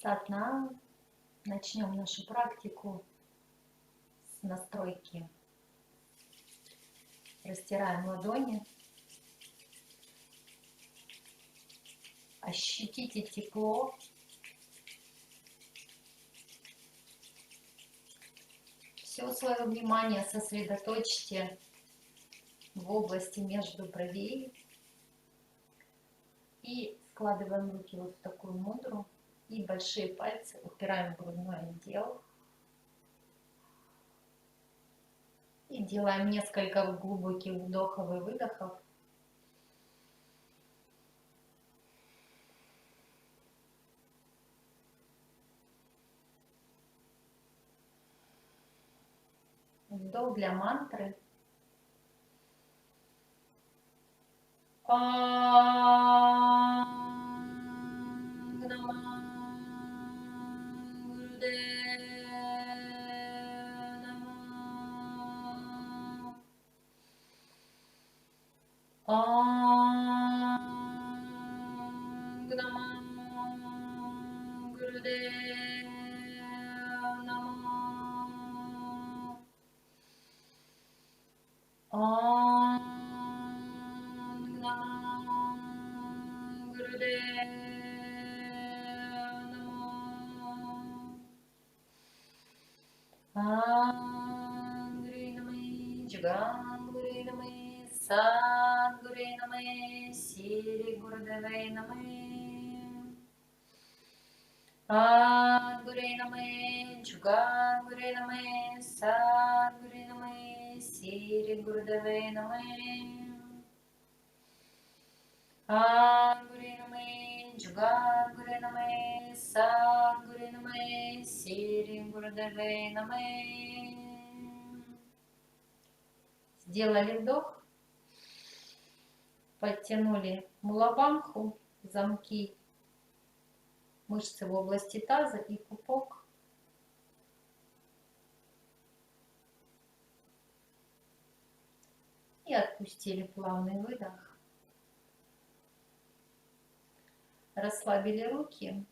Сатна. Начнем нашу практику с настройки. Растираем ладони. Ощутите тепло. Все свое внимание сосредоточьте в области между бровей. И складываем руки вот в такую мудру. И большие пальцы упираем в грудной отдел. И делаем несколько глубоких вдохов и выдохов. Вдох для мантры. Джигангуре наме, Садгуре наме, Сири Гурдеве наме. Адгуре наме, Джигангуре наме, Садгуре наме, Сири Гурдеве наме. Адгуре наме, Джигангуре наме, Садгуре наме, Сири Гурдеве наме. Сделали вдох, подтянули мулабанху, замки, мышцы в области таза и пупок. И отпустили плавный выдох. Расслабили руки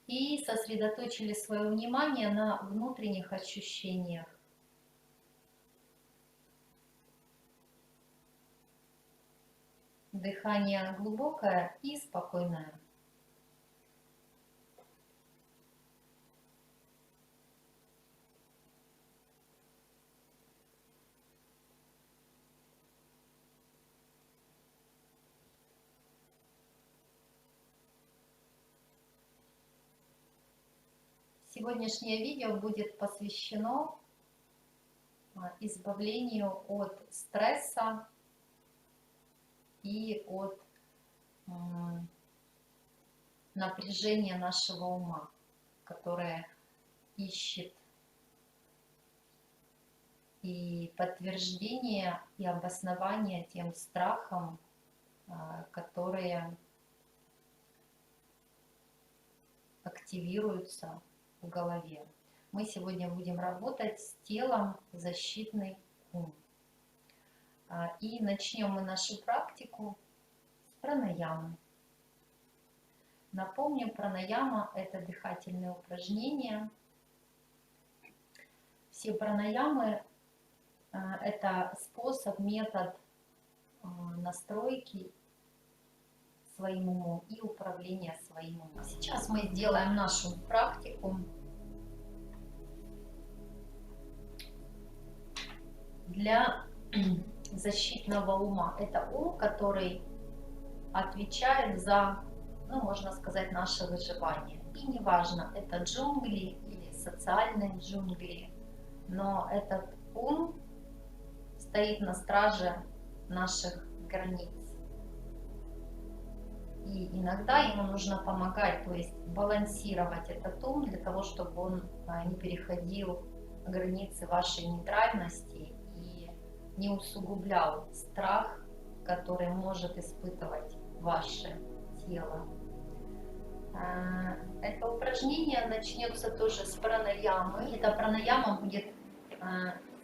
и сосредоточили свое внимание на внутренних ощущениях. Дыхание глубокое и спокойное. Сегодняшнее видео будет посвящено избавлению от стресса и от напряжения нашего ума, которое ищет и подтверждение, и обоснование тем страхам, которые активируются в голове. Мы сегодня будем работать с телом, защитный ум. И начнем мы нашу практику с пранаямы. Напомню, пранаяма – это дыхательные упражнения. Все пранаямы – это способ, метод настройки своим умом и управления своим умом. Сейчас мы сделаем нашу практику для защитного ума. Это ум, который отвечает за, можно сказать, наше выживание. И неважно, это джунгли или социальные джунгли, но этот ум стоит на страже наших границ. И иногда ему нужно помогать, то есть балансировать этот ум для того, чтобы он не переходил границы вашей нейтральности и не усугублял страх, который может испытывать ваше тело. Это упражнение начнется тоже с пранаямы. Эта пранаяма будет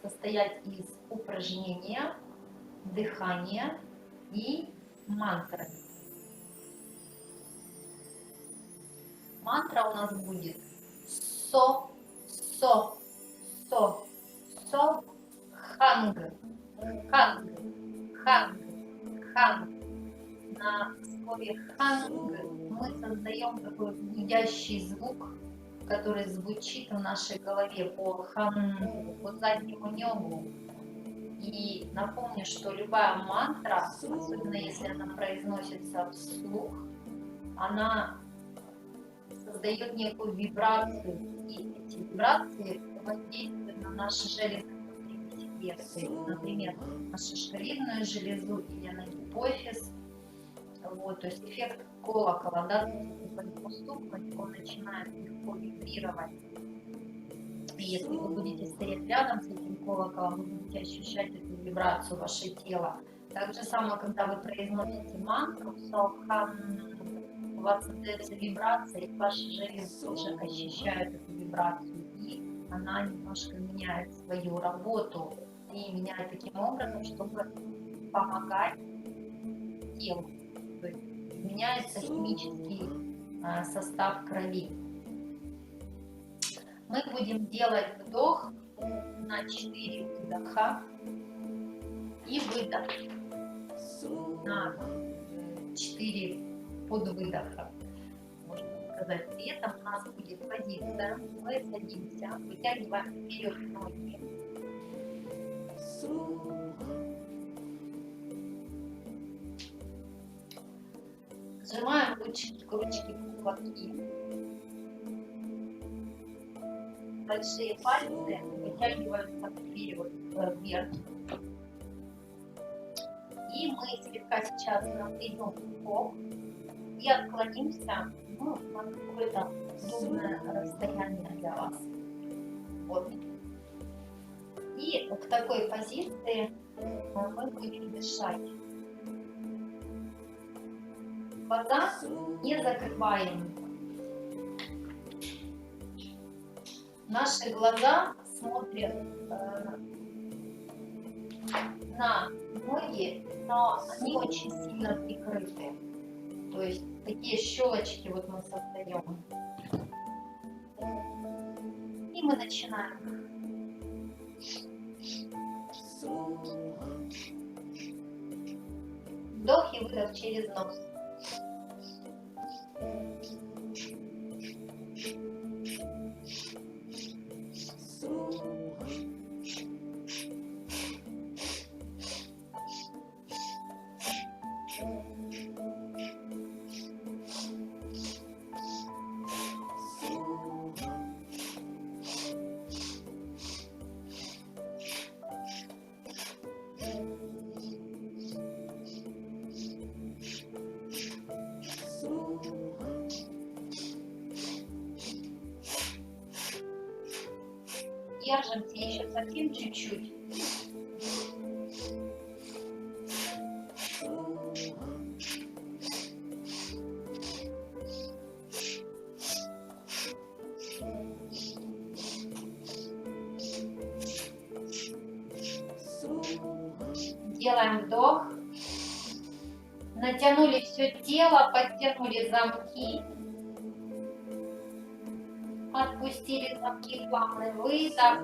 состоять из упражнения, дыхания и мантры. Мантра у нас будет со, со, со, со, ханг, ханг, ханг, ханг. На слове ханг мы создаем такой гудящий звук, который звучит в нашей голове по хангу, по заднему небу. И напомню, что любая мантра, особенно если она произносится вслух, она создает некую вибрацию, и эти вибрации воздействуют на наши железы внутри себе, например, на шишковидную железу или на гипофиз. Вот, то есть эффект колокола, да, по нему стукнуть, он начинает легко вибрировать. И если вы будете стоять рядом с этим колоколом, вы будете ощущать эту вибрацию ваше тело. Так же самое, когда вы произносите мантру, у вас создается вибрация, и ваши железы тоже ощущают эту вибрацию, и она немножко меняет свою работу и меняет таким образом, чтобы помогать телу. То есть меняется химический состав крови. Мы будем делать вдох на 4 вдоха и выдох на 4 подвыдоха, можно сказать. При этом у нас будет позиция. Мы садимся, вытягиваем вперед ноги. Сжимаем ручки в кулаки. Большие пальцы вытягиваются вперед, вверх. И мы слегка сейчас напрягем бок и отклонимся, ну, на какое-то удобное расстояние для вас. Вот. И в такой позиции мы будем дышать. Глаза не закрываем. Наши глаза смотрят на ноги, но они очень сильно прикрыты. То есть такие щелочки вот мы создаем. И мы начинаем. Вдох и выдох через нос. Держимся еще совсем чуть-чуть. Делаем вдох. Натянули все тело, подтянули замки. Отпустили замки, плавный выдох.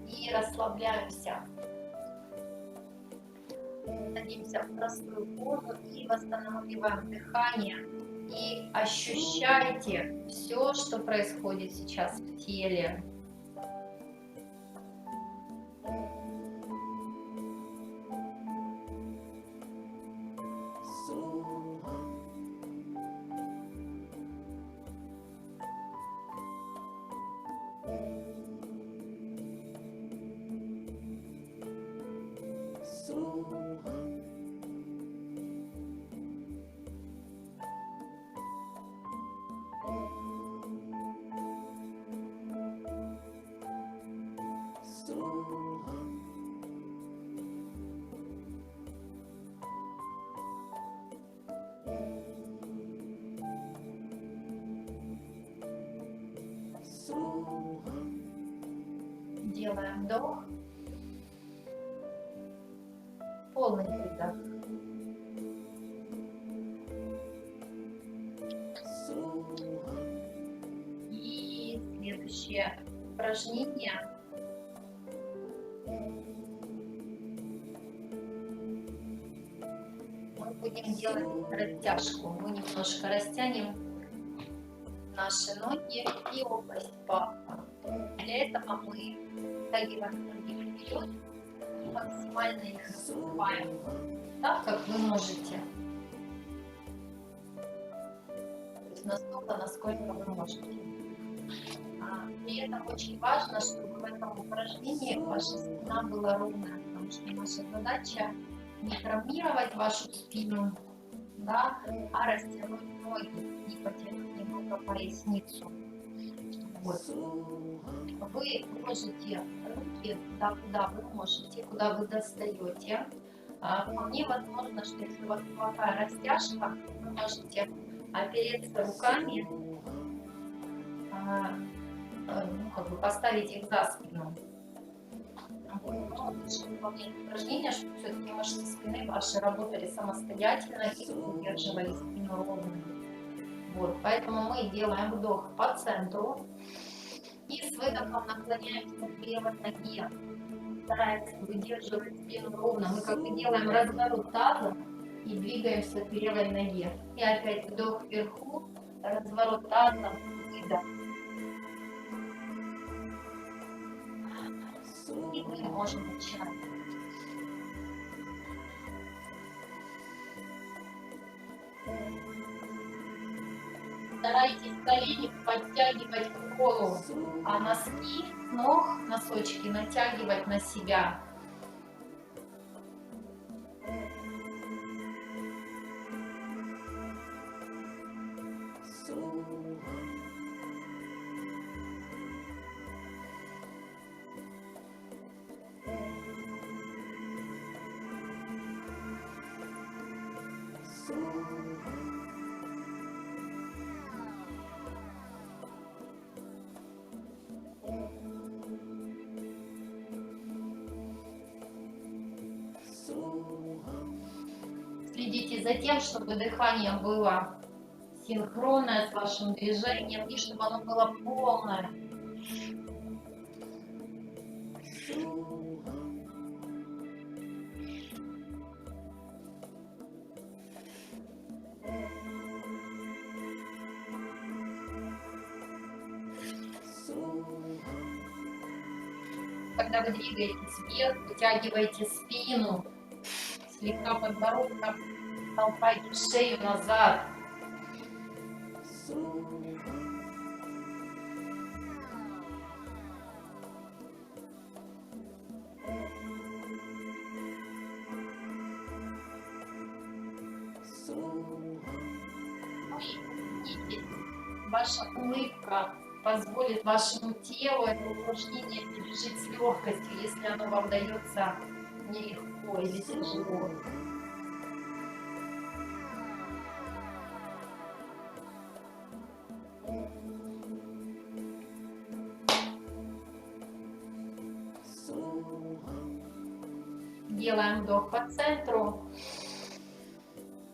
И расслабляемся. Садимся в простую позу и восстанавливаем дыхание. И ощущайте все, что происходит сейчас в теле. Делаем вдох, полный выдох. упражнение. Мы будем делать растяжку. Мы немножко растянем наши ноги и область паха. Для этого мы втягиваем ноги вперед, максимально их раскрываем, так как вы можете. То есть настолько, насколько вы можете. При этом очень важно, чтобы в этом упражнении ваша спина была ровная, потому что наша задача не травмировать вашу спину, да, а растянуть ноги и потянуть немного поясницу. Вот. Вы можете руки туда, куда вы можете, куда вы достаете. Вполне возможно, что если у вас плохая растяжка, вы можете опереться руками, ну, как бы поставить их за спину. Лучше выполнять упражнения, чтобы все-таки мышцы спины ваши работали самостоятельно и удерживали спину ровной. Вот, поэтому мы делаем вдох по центру и с выдохом наклоняемся к левой ноге, стараемся выдерживать спину ровно. Мы как бы делаем разворот таза и двигаемся к левой ноге. И опять вдох вверху, разворот таза, выдох. И мы можем начать. Старайтесь колени подтягивать к полу, а носки ног, носочки натягивать на себя. Следите за тем, чтобы дыхание было синхронное с вашим движением и чтобы оно было полное. Когда вы двигаетесь вверх, вытягиваете спину, слегка подбородком толкайте шею назад. Ваша улыбка позволит вашему телу это упражнение пережить с легкостью, если оно вам дается нелегко или тяжело. Делаем вдох по центру.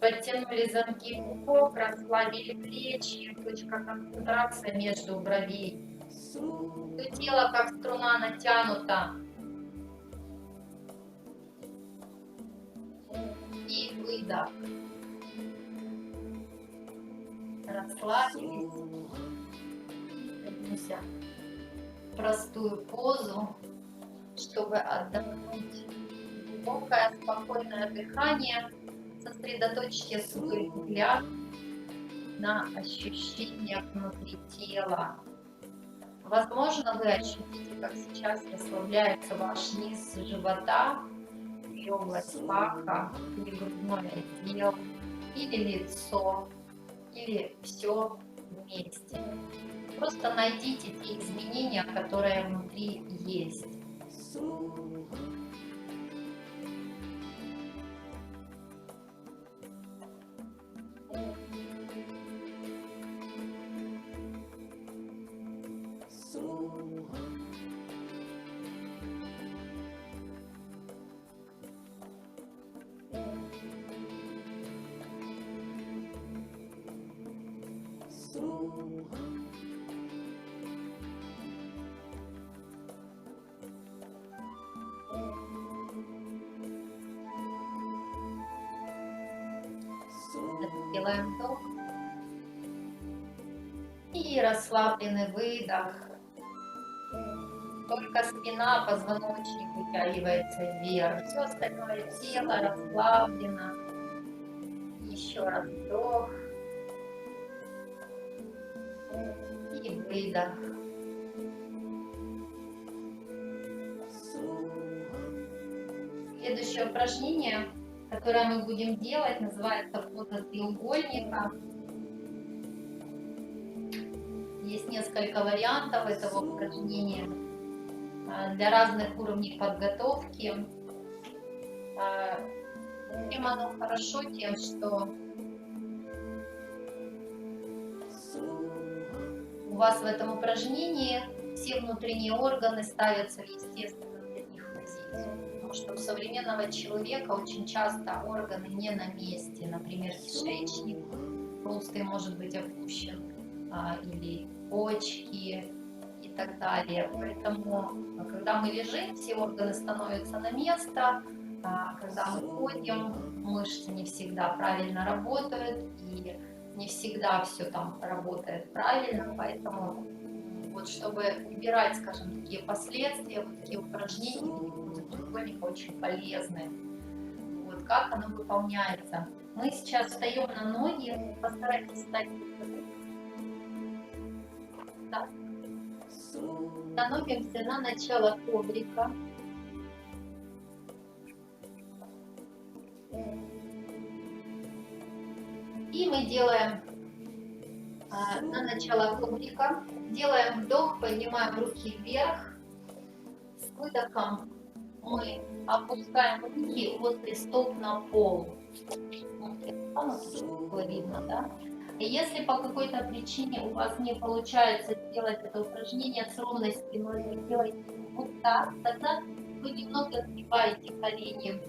Подтянули замки пупок, расслабили плечи, точка концентрации между бровей. Все тело как струна натянута. И выдох. Расслабились. Садимся в простую позу, чтобы отдохнуть. Глубокое, спокойное дыхание. Сосредоточьте свой взгляд на ощущениях внутри тела. Возможно, вы ощутите, как сейчас расслабляется ваш низ живота, или область паха, или грудной отдел, или лицо, или все вместе. Просто найдите те изменения, которые внутри есть. Делаем вдох. И расслабленный выдох. Только спина, позвоночник вытягивается вверх. Все остальное тело расслаблено. Еще раз вдох. И выдох. Следующее упражнение, которое мы будем делать, называется поза треугольника. Есть несколько вариантов этого упражнения для разных уровней подготовки. Чем оно хорошо? Тем, что у вас в этом упражнении все внутренние органы ставятся в естественную для них позицию. Потому что у современного человека очень часто органы не на месте. Например, кишечник толстый может быть опущен, или почки и так далее. Поэтому, когда мы лежим, все органы становятся на место. Когда мы ходим, мышцы не всегда правильно работают, и не всегда все там работает правильно. Поэтому, вот, чтобы убирать, скажем, такие последствия, вот такие упражнения поза треугольника очень полезны. Вот как оно выполняется. Мы сейчас встаем на ноги, постарайтесь встать. Так. Становимся на начало коврика. И мы делаем на начало коврика. Делаем вдох, поднимаем руки вверх. С выдохом мы опускаем руки возле стоп на пол. Было видно, да? И если по какой-то причине у вас не получается сделать это упражнение с ровной спиной, вы делаете вот так, тогда вы немного сгибаете колени.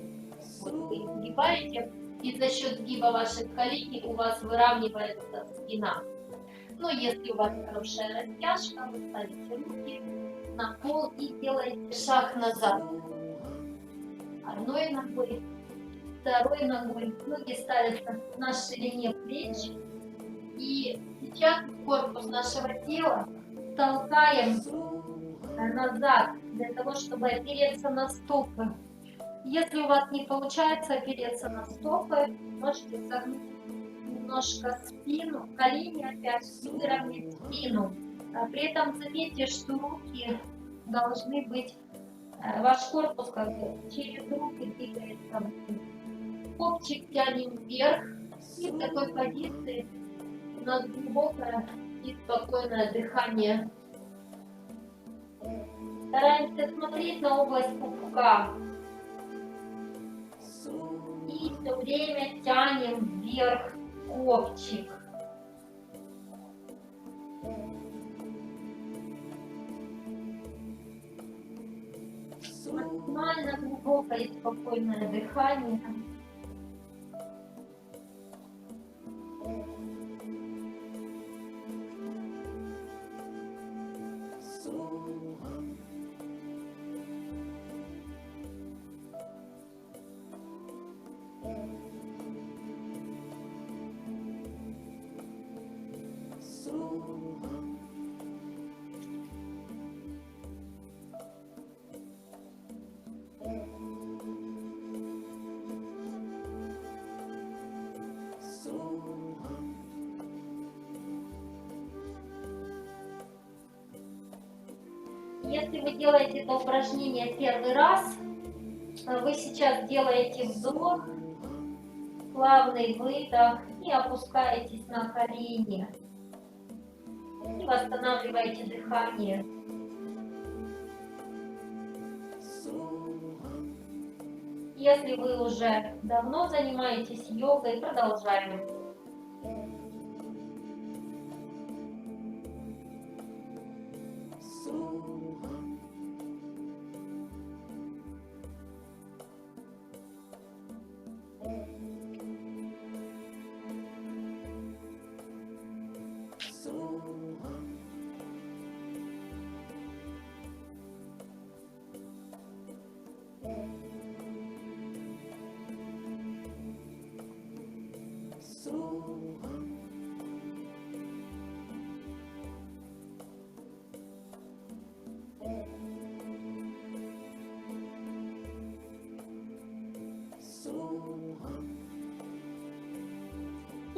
Вот вы сгибаете, и за счет сгиба ваших коленей у вас выравнивается спина. Но если у вас хорошая растяжка, вы ставите руки на пол и делаете шаг назад. Одной ногой, второй ногой. Ноги ставятся на ширине плеч. И сейчас корпус нашего тела толкаем назад, для того, чтобы опереться на стопы. Если у вас не получается опереться на стопы, можете согнуть немножко спину, колени опять, и выровнять спину. При этом заметьте, что руки должны быть, ваш корпус как бы через руки двигается. Копчик тянем вверх, и в такой позиции у нас глубокое и спокойное дыхание. Стараемся смотреть на область пупка. И все время тянем вверх копчик. Максимально глубокое и спокойное дыхание. Если вы делаете это упражнение первый раз, вы сейчас делаете вдох, плавный выдох и опускаетесь на колени. И восстанавливаете дыхание. Если вы уже давно занимаетесь йогой, продолжаем.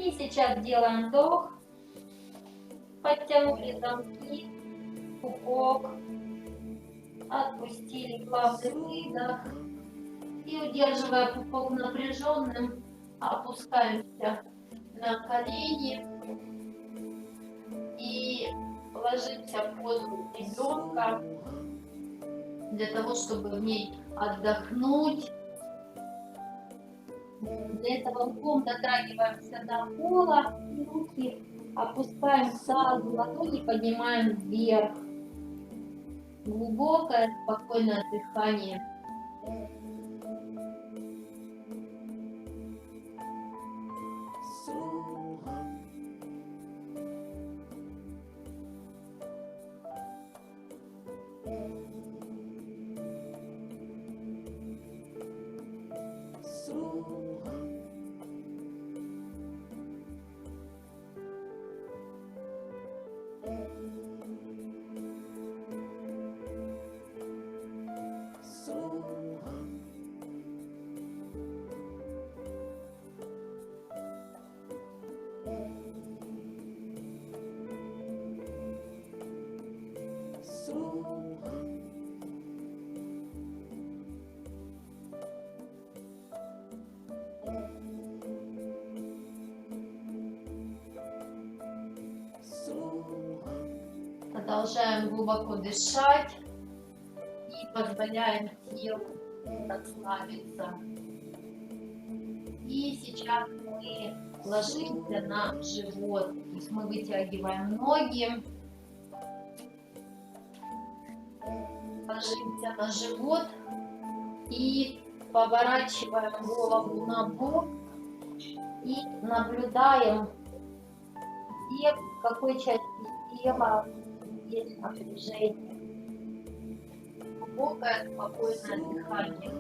И сейчас делаем вдох. Подтянули замки, пупок. Отпустили плавный выдох. И удерживая пупок напряженным, опускаемся на колени. И ложимся в позу ребенка для того, чтобы в ней отдохнуть. Для этого руком дотрагиваемся до пола и руки опускаем к тазу, ладони поднимаем вверх. Глубокое, спокойное дыхание. Продолжаем глубоко дышать и позволяем телу расслабиться. И сейчас мы ложимся на живот, то есть мы вытягиваем ноги, ложимся на живот и поворачиваем голову на бок и наблюдаем, где, в какой части тела есть напряжение. Глубокое, спокойное дыхание.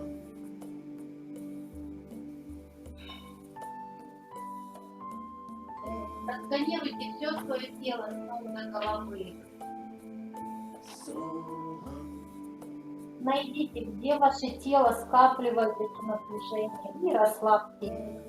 Просканируйте все свое тело с ног до головы. Найдите, где ваше тело скапливает эти напряжения, и расслабьте их.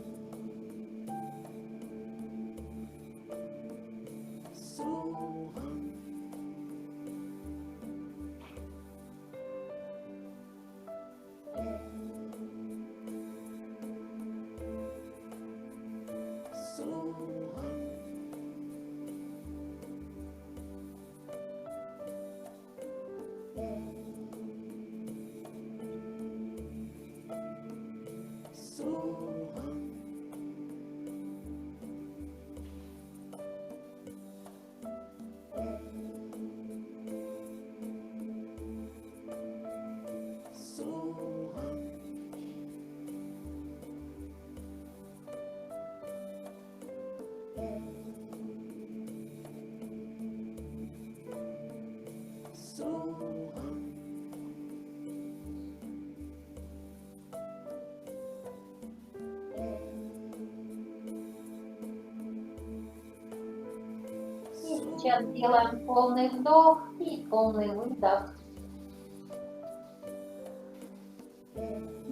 Сейчас делаем полный вдох и полный выдох.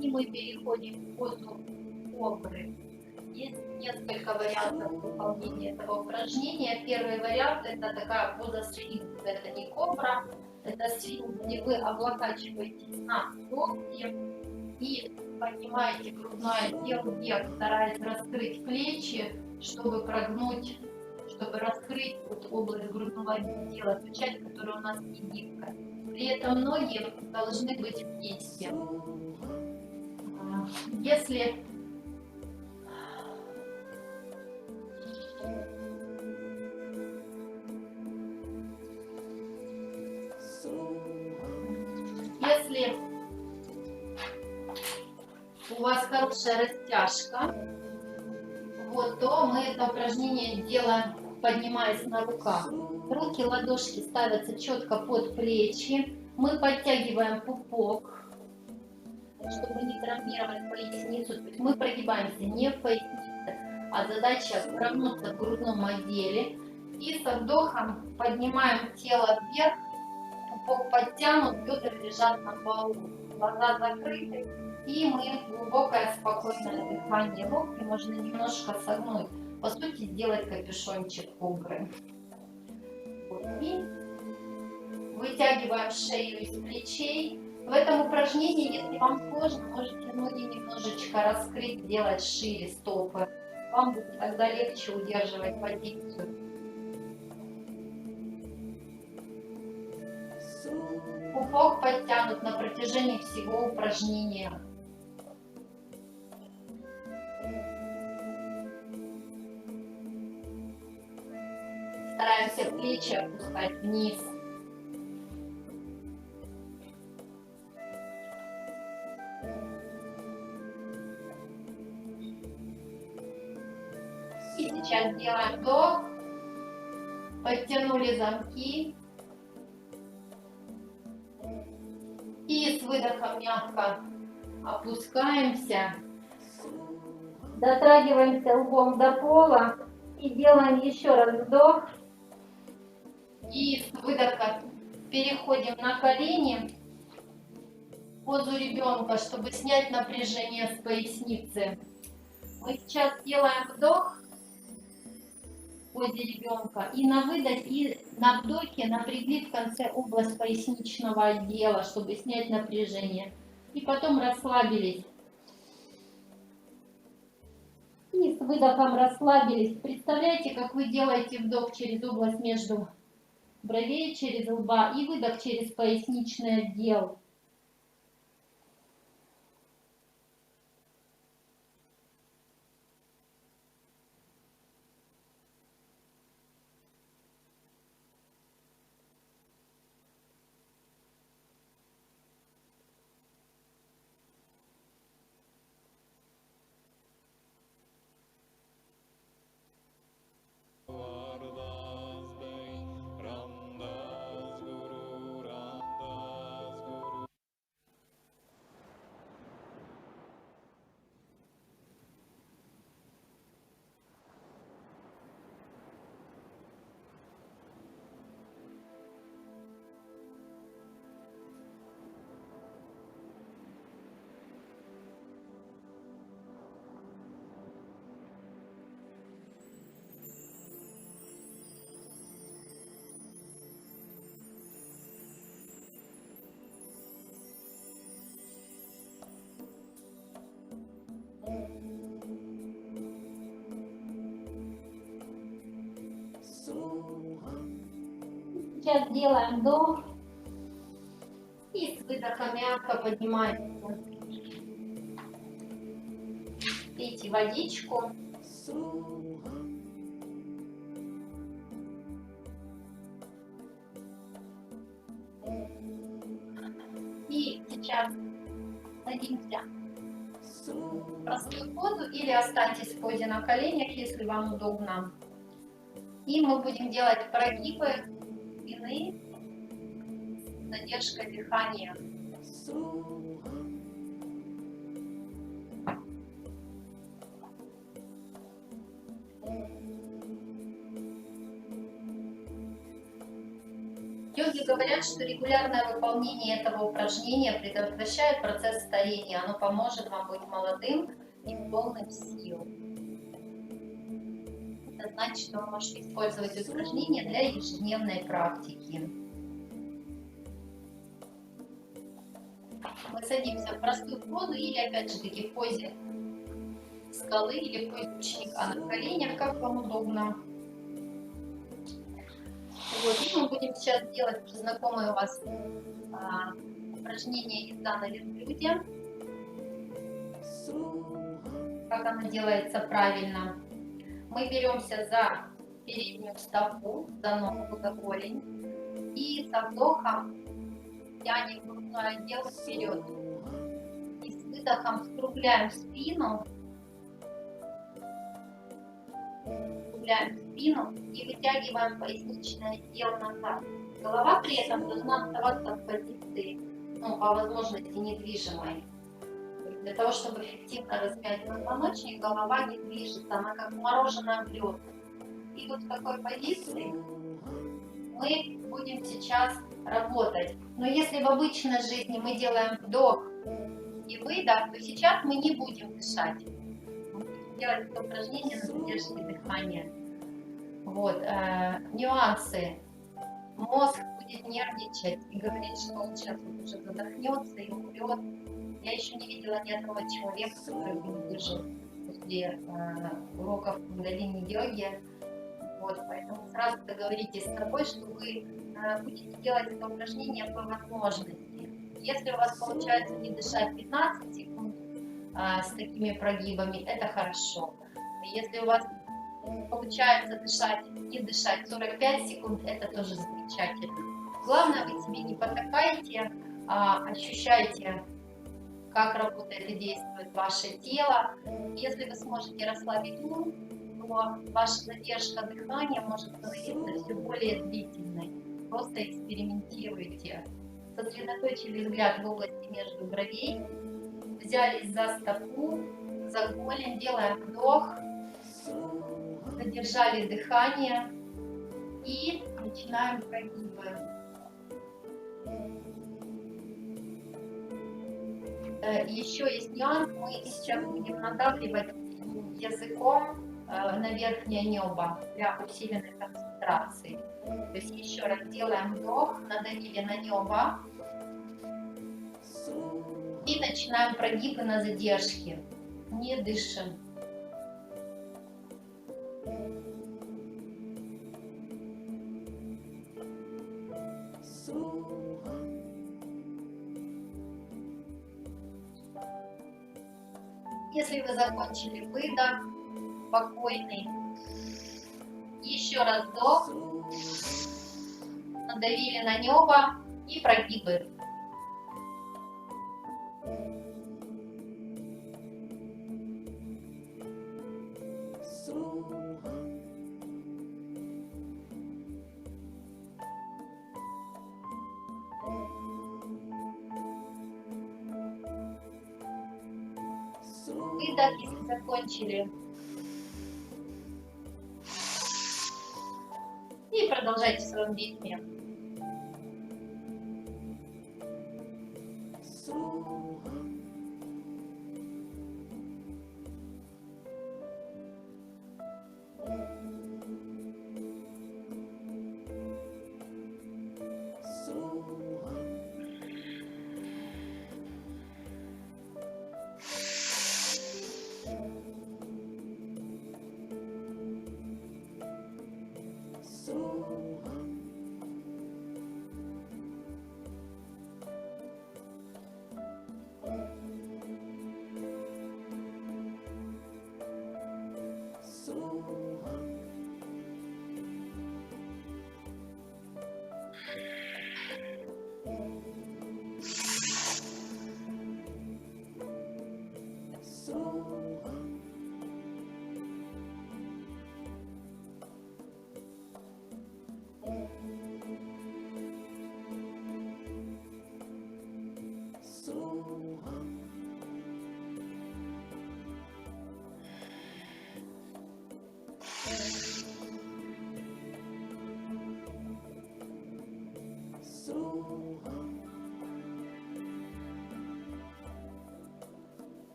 И мы переходим в позу кобры. Есть несколько вариантов выполнения этого упражнения. Первый вариант — это такая поза сфинкса. Это не кобра, это сфинкс, где вы облокачиваетесь на локти и поднимаете грудное тело вверх, стараясь раскрыть плечи, чтобы прогнуть, чтобы раскрыть вот область грудного тела, ту часть, которая у нас не гибкая. При этом ноги должны быть вместе. Если у вас хорошая растяжка, вот, то мы это упражнение делаем, поднимаясь на руках. Руки, ладошки ставятся четко под плечи. Мы подтягиваем пупок, чтобы не травмировать поясницу. То есть мы прогибаемся не в пояснице, а задача прогнуться в грудном отделе. И со вдохом поднимаем тело вверх, пупок подтянут, бедра лежат на полу, глаза закрыты. И мы глубокое, спокойное дыхание. Локти можно немножко согнуть. по сути, сделать капюшончик кобры. Вот. И вытягиваем шею из плечей. В этом упражнении, если вам сложно, можете ноги немножечко раскрыть, сделать шире стопы. Вам будет тогда легче удерживать позицию. Пупок подтянут на протяжении всего упражнения. Стараемся плечи опускать вниз. И сейчас делаем вдох. Подтянули замки. И с выдохом мягко опускаемся. Дотрагиваемся лбом до пола. И делаем еще раз вдох. И с выдоха переходим на колени. В позу ребенка, чтобы снять напряжение с поясницы. Мы сейчас делаем вдох в позе ребенка. И на выдохе, и на вдохе напрягли в конце область поясничного отдела, чтобы снять напряжение. И потом расслабились. И с выдохом расслабились. Представляете, как вы делаете вдох через область между бровей, через лба, и выдох через поясничный отдел. Сейчас делаем вдох. И с выдохом мягко поднимаемся. Пейте водичку. И сейчас садимся в простую позу или останьтесь в позе на коленях, если вам удобно. И мы будем делать прогибы спины с задержкой дыхания. Йоги говорят, что регулярное выполнение этого упражнения предотвращает процесс старения. Оно поможет вам быть молодым и полным сил. Это значит, что вы можете использовать упражнения для ежедневной практики. Мы садимся в простую позу или опять же таки в позе скалы или в позе ученика на коленях, как вам удобно. Вот, и мы будем сейчас делать уже знакомые у вас упражнения езда на верблюде. Как оно делается правильно. Мы беремся за переднюю стопу, за ногу, за голень. И со вдохом тянем грудной отдел вперед. И с выдохом скругляем спину. Спину и вытягиваем поясничное отдел назад. Голова при этом должна оставаться в позиции, по возможности недвижимой. Для того, чтобы эффективно размять позвоночник, голова не движется, она как мороженое в лед. И вот в такой позиции мы будем сейчас работать. Но если в обычной жизни мы делаем вдох и выдох, то сейчас мы не будем дышать. делать это упражнение на задержке дыхания. Вот, нюансы. Мозг будет нервничать и говорить, что он сейчас вот уже задохнется и умрет. Я еще не видела ни одного человека, который бы не выжил после уроков кундалини-йоги. Вот, поэтому сразу договоритесь с собой, что вы будете делать это упражнение по возможности. Если у вас получается не дышать 15 секунд с такими прогибами, это хорошо. Если у вас получается не дышать 45 секунд, это тоже замечательно. Главное, вы себе не потакаете, а ощущаете, как работает и действует ваше тело. Если вы сможете расслабить ум, то ваша задержка дыхания может становиться все более длительной. Просто экспериментируйте. Сосредоточили взгляд в области между бровей, взялись за стопу, за голень, делаем вдох, задержали дыхание и начинаем прогибы. Еще есть нюанс, мы сейчас будем надавливать языком на верхнее небо для усиленной концентрации. То есть еще раз делаем вдох, надавили на небо и начинаем прогибы на задержке. Не дышим. Если вы закончили выдох, спокойный, еще раз вдох, надавили на небо и прогибы. Выдох, если закончили. И продолжайте в своем ритме.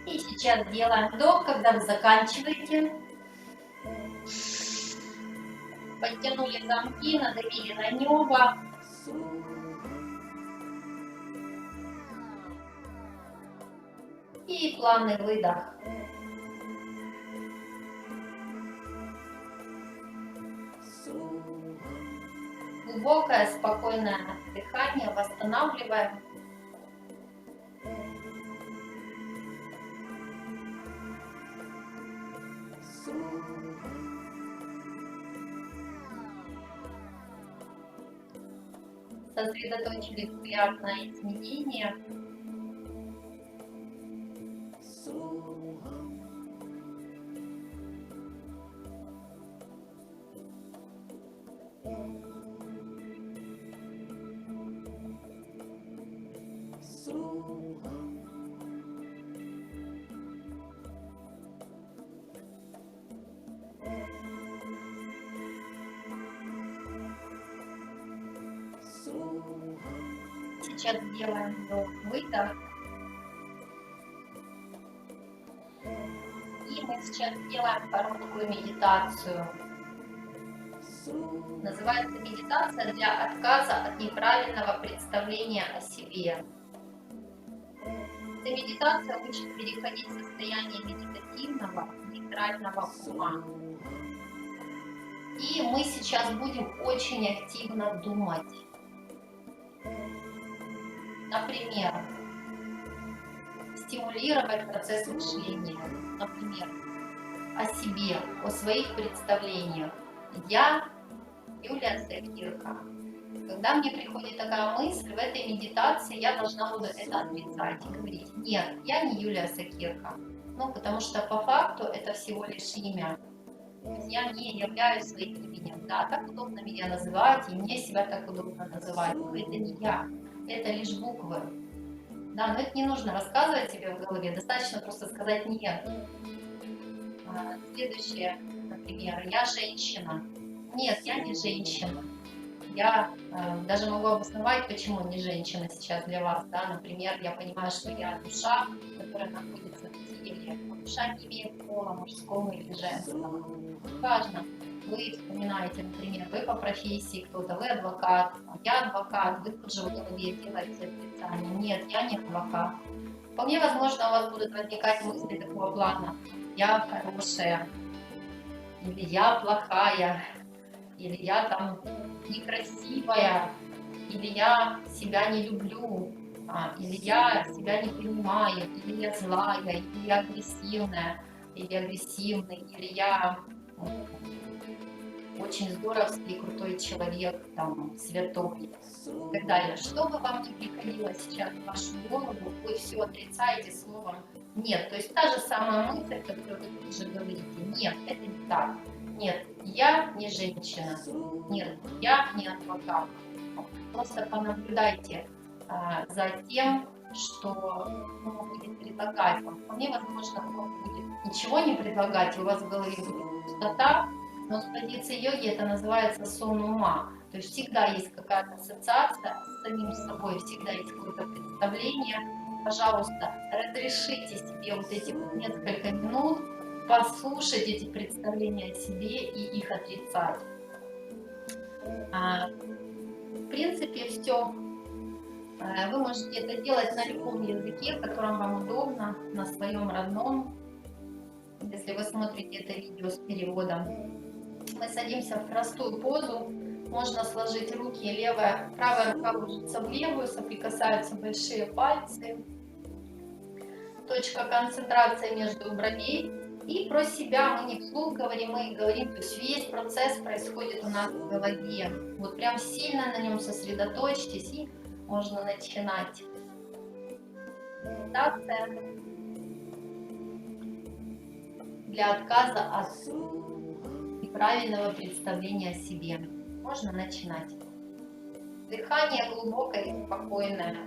И сейчас делаем вдох, когда вы заканчиваете. Подтянули замки, надавили на небо. И плавный выдох. Глубокое, спокойное дыхание, восстанавливаем. Сосредоточили взгляд на изменения. Сейчас сделаем вдох-выдох. И мы сейчас сделаем короткую медитацию. Называется медитация для отказа от неправильного представления о себе. Эта медитация учит переходить в состояние медитативного, нейтрального ума. И мы сейчас будем очень активно думать. Например, стимулировать процесс мышления. Например, о себе, о своих представлениях. Я Юлия Сакирка. Когда мне приходит такая мысль, в этой медитации я должна буду это отрицать и говорить: нет, я не Юлия Сакирка. Ну, потому что по факту это всего лишь имя. Я не являюсь своим именем. Да, так удобно меня называть, и мне себя так удобно называть. Но это не я, это лишь буквы. Да, но это не нужно рассказывать себе в голове, достаточно просто сказать нет. Следующее, например, я женщина. Нет, я не женщина. Я даже могу обосновать, почему не женщина сейчас для вас. Да? Например, я понимаю, что я душа, которая находится в теле. Душа не имеет пола, мужского или женского. Важно. Вы вспоминаете, например, вы по профессии кто-то, вы адвокат, я адвокат, вы тут же в голове делаете отрицание. Нет, я не адвокат. Вполне возможно, у вас будут возникать мысли такого плана: я хорошая, или я плохая, или я там некрасивая, или я себя не люблю, или я себя не принимаю, или я злая, или я агрессивная, или агрессивный, или я очень здоровский, крутой человек, там, святой и так далее. Что бы вам ни приходило сейчас в вашу голову, вы все отрицаете словом «нет». То есть та же самая мысль, которую вы уже говорите: нет, это не так. Нет, я не женщина. Нет, я не адвокат. Просто понаблюдайте за тем, что будет предлагать вам. Вполне возможно, он будет ничего не предлагать, и у вас в голове будет пустота, но с позиции йоги это называется сон ума. То есть всегда есть какая-то ассоциация с самим собой, всегда есть какое-то представление. Пожалуйста, разрешите себе вот эти несколько минут послушать эти представления о себе и их отрицать. В принципе, все. Вы можете это делать на любом языке, в котором вам удобно, на своем родном. Если вы смотрите это видео с переводом. Мы садимся в простую позу. Можно сложить руки, правая рука ложится в левую, соприкасаются большие пальцы. Точка концентрации между бровей. И про себя мы не вслух говорим, мы говорим, то есть весь процесс происходит у нас в голове. Вот прям сильно на нем сосредоточьтесь, и можно начинать. Медитация для отказа от неправильного представления о себе. Можно начинать. Дыхание глубокое и спокойное.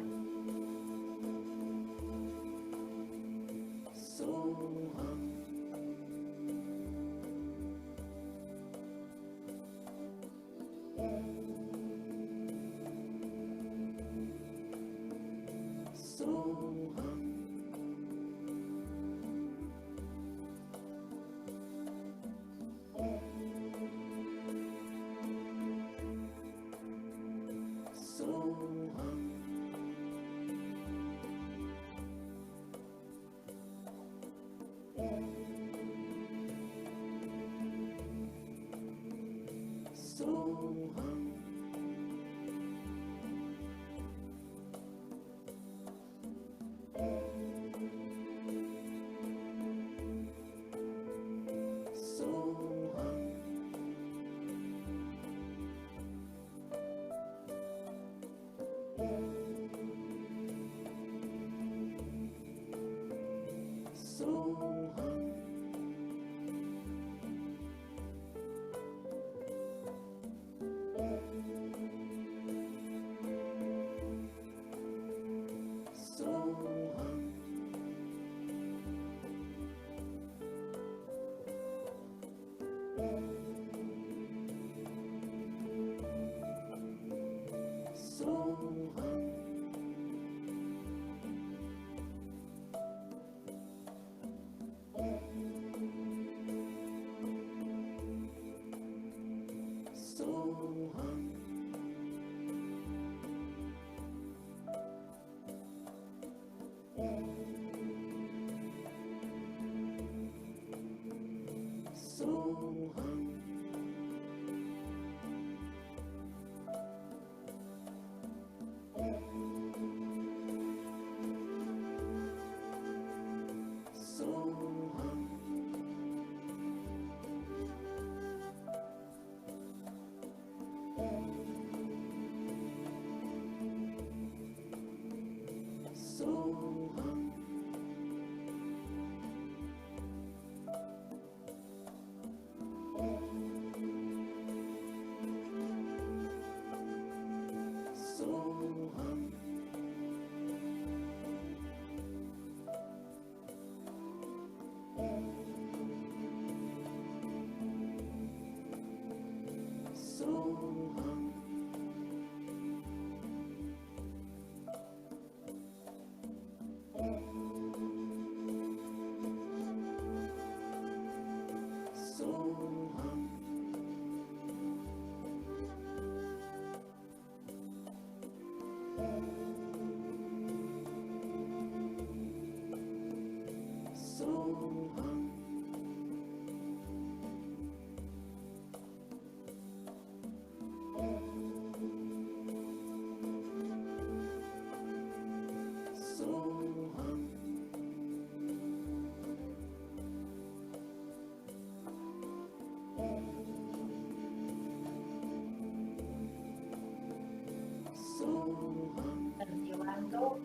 Делаем вдох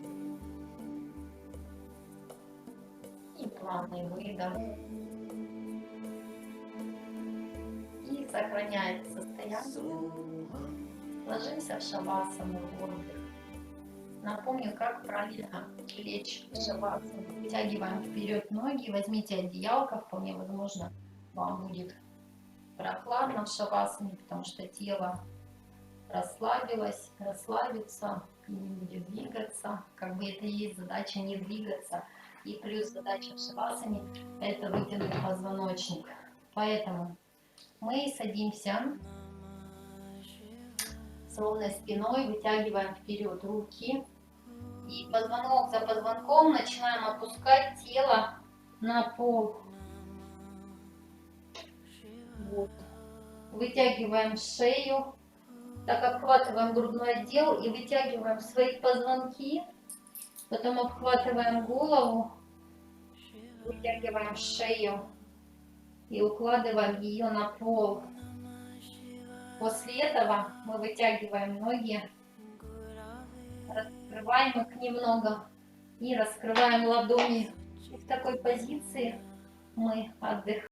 и плавный выдох. И сохраняя это состояние, ложимся в шавасану, в отдых. Напомню, как правильно лечь в шавасану. Вытягиваем вперед ноги, возьмите одеялко, вполне возможно, вам будет прохладно в шавасане, потому что тело расслабилось, расслабится и не будет двигаться. Как бы это и есть задача не двигаться. И плюс задача в шавасане — это вытянуть позвоночник. Поэтому мы садимся с ровной спиной, вытягиваем вперед руки. И позвонок за позвонком начинаем опускать тело на пол. Вот. Вытягиваем шею. Так обхватываем грудной отдел и вытягиваем свои позвонки. Потом обхватываем голову, вытягиваем шею и укладываем ее на пол. После этого мы вытягиваем ноги, раскрываем их немного и раскрываем ладони. И в такой позиции мы отдыхаем.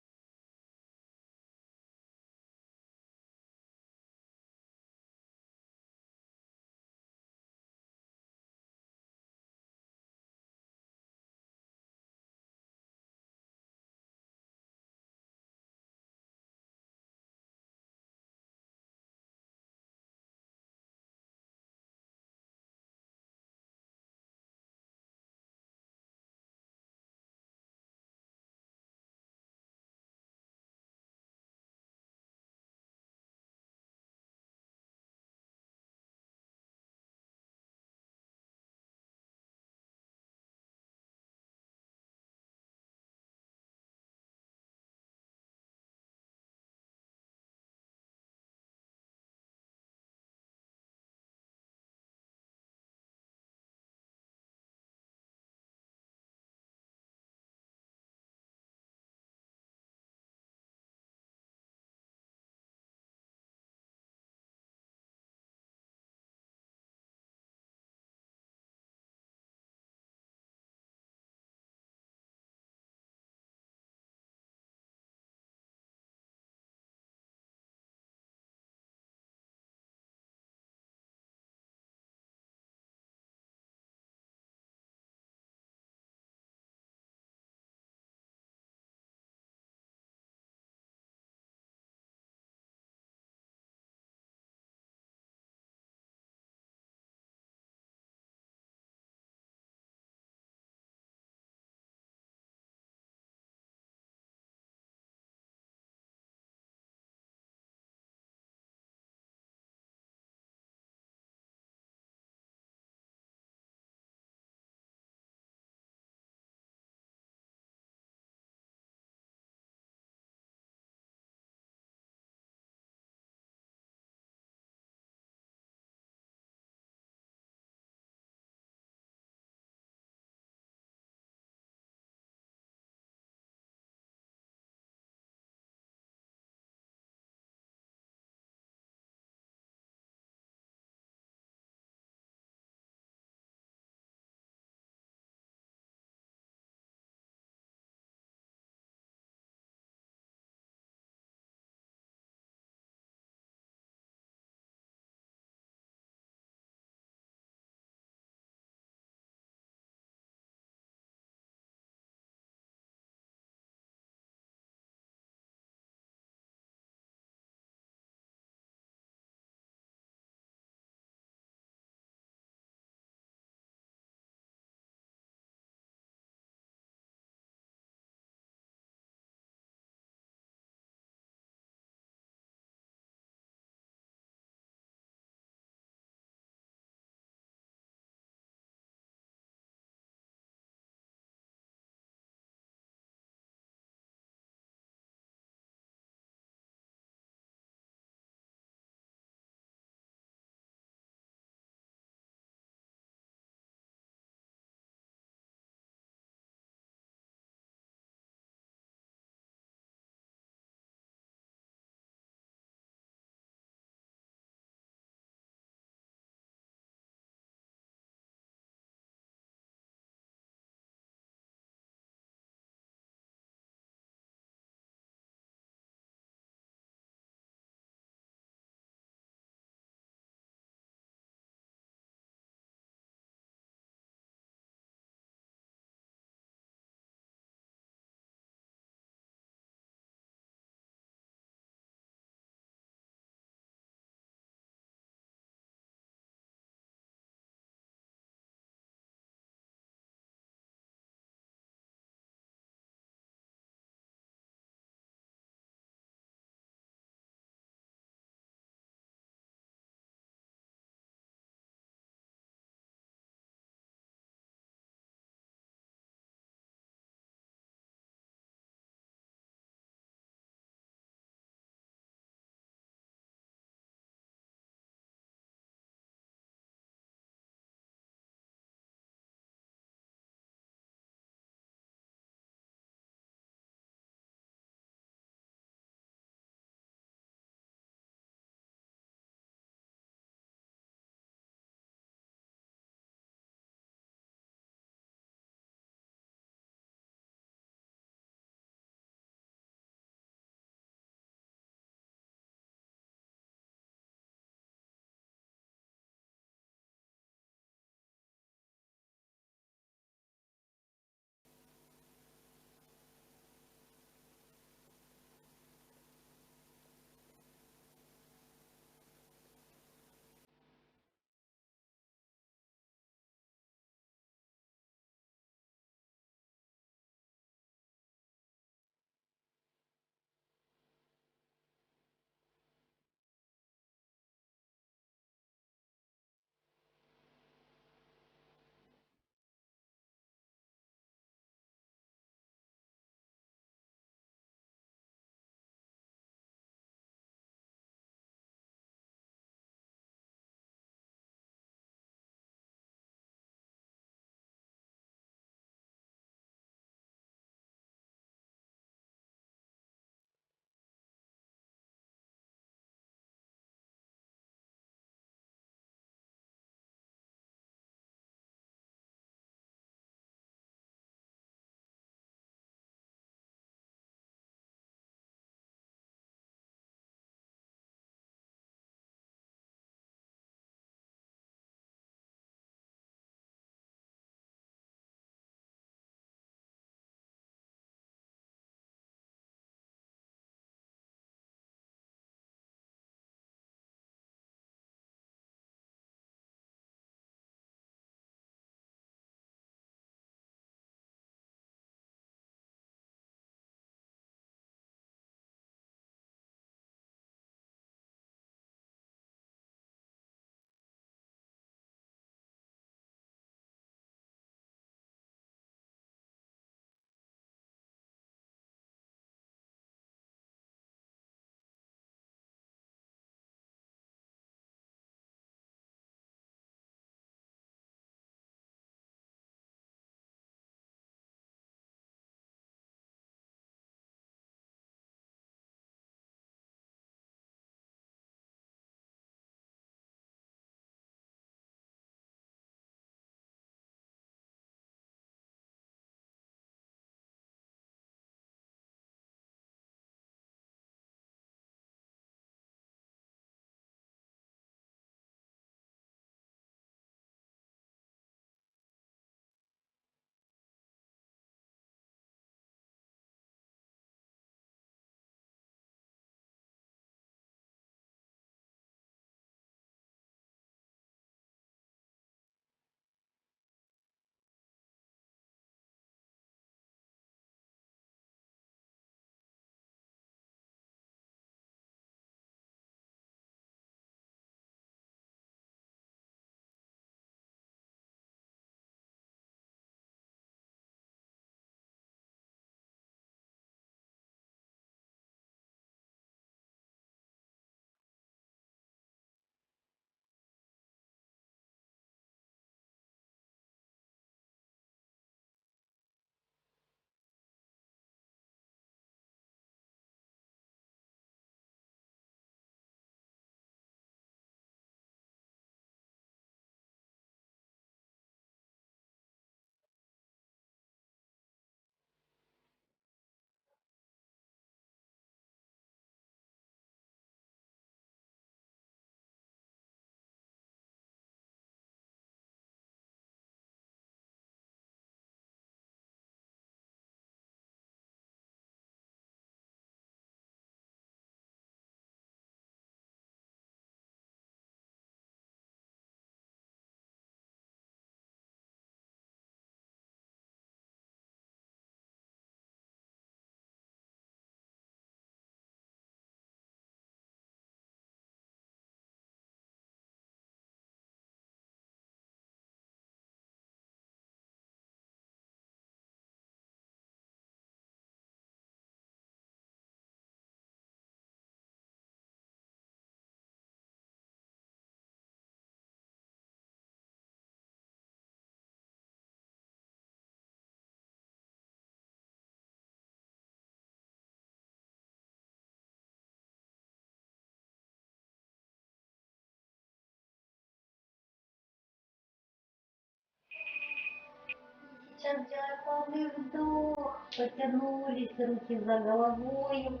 сейчас делаем плавный вдох. Потянулись, руки за головой.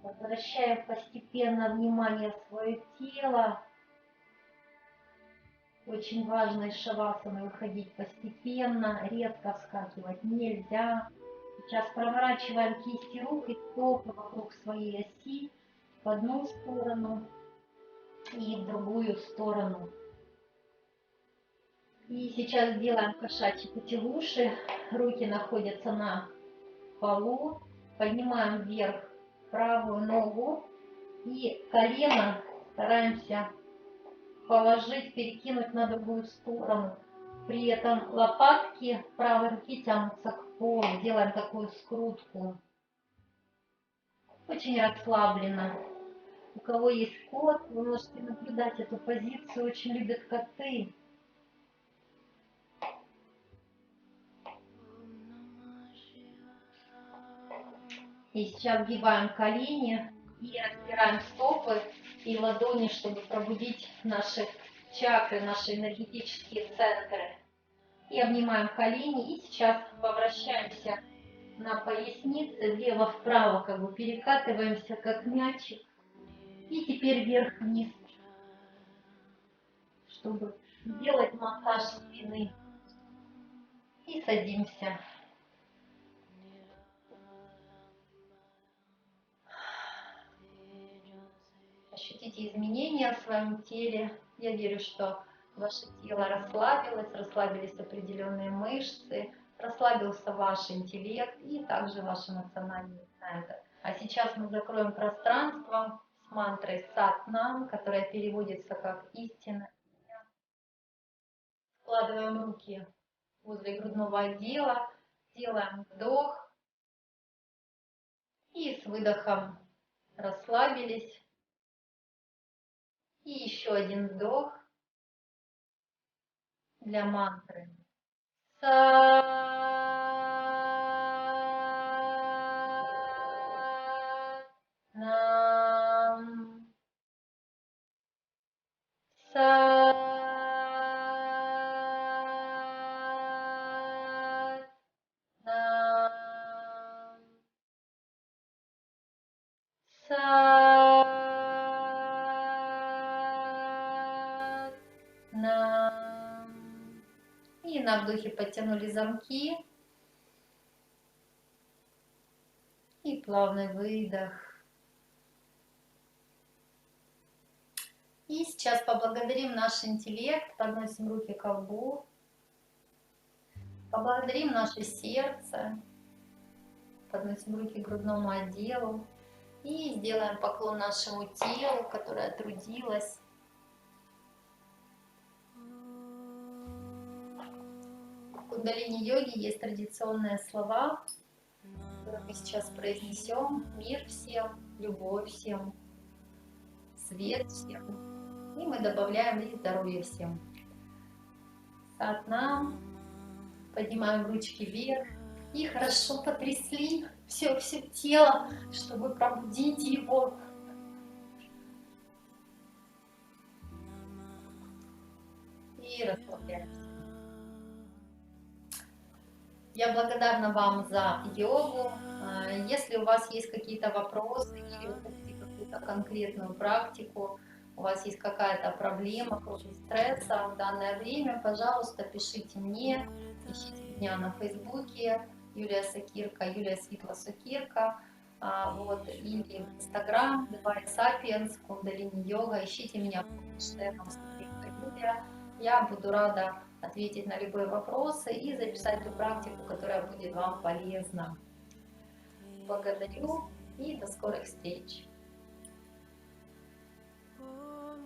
Возвращаем постепенно внимание в свое тело. Очень важно из шавасаны выходить постепенно, резко вскакивать нельзя. Сейчас проворачиваем кисти рук и стопы вокруг своей оси в одну сторону и в другую сторону. И сейчас делаем кошачьи потягуши. Руки находятся на полу. Поднимаем вверх правую ногу и колено стараемся положить, перекинуть на другую сторону. При этом лопатки правой руки тянутся к полу. Делаем такую скрутку. Очень расслабленно. У кого есть кот, вы можете наблюдать эту позицию. Очень любят коты. И сейчас сгибаем колени и растираем стопы и ладони, чтобы пробудить наши чакры, наши энергетические центры. И обнимаем колени. И сейчас поворачиваемся на пояснице, влево-вправо, как бы перекатываемся, как мячик. И теперь вверх-вниз, чтобы сделать массаж спины. И садимся. Ощутите изменения в своем теле. Я верю, что ваше тело расслабилось, расслабились определенные мышцы, расслабился ваш интеллект и также ваш эмоциональный центр. А сейчас мы закроем пространство с мантрой Сат-Нам, которая переводится как истина. Складываем руки возле грудного отдела, делаем вдох и с выдохом расслабились. И еще один вдох для мантры. Сат-нам. Сат-нам. Сат-нам. И на вдохе подтянули замки. И плавный выдох. И сейчас поблагодарим наш интеллект, подносим руки к лбу, поблагодарим наше сердце, подносим руки к грудному отделу и сделаем поклон нашему телу, которое трудилось. В кундалини-йоге есть традиционные слова, которые мы сейчас произнесем. Мир всем, любовь всем, свет всем. И мы добавляем и здоровье всем. Сат-нам. Поднимаем ручки вверх. И хорошо потрясли все тело, чтобы пробудить его. И расслабляемся. Я благодарна вам за йогу. Если у вас есть какие-то вопросы или вы хотите какую-то конкретную практику, у вас есть какая-то проблема, какой-то стресса в данное время, пожалуйста, пишите мне, ищите меня на Фейсбуке, Юлия Сокирка, Юлия Светла Сокирка, вот, или в Инстаграм, Divine Sapiens, Кундалини Йога, ищите меня по хэштегам Сокирка Юлия. Я буду рада ответить на любые вопросы и записать ту практику, которая будет вам полезна. Благодарю и до скорых встреч!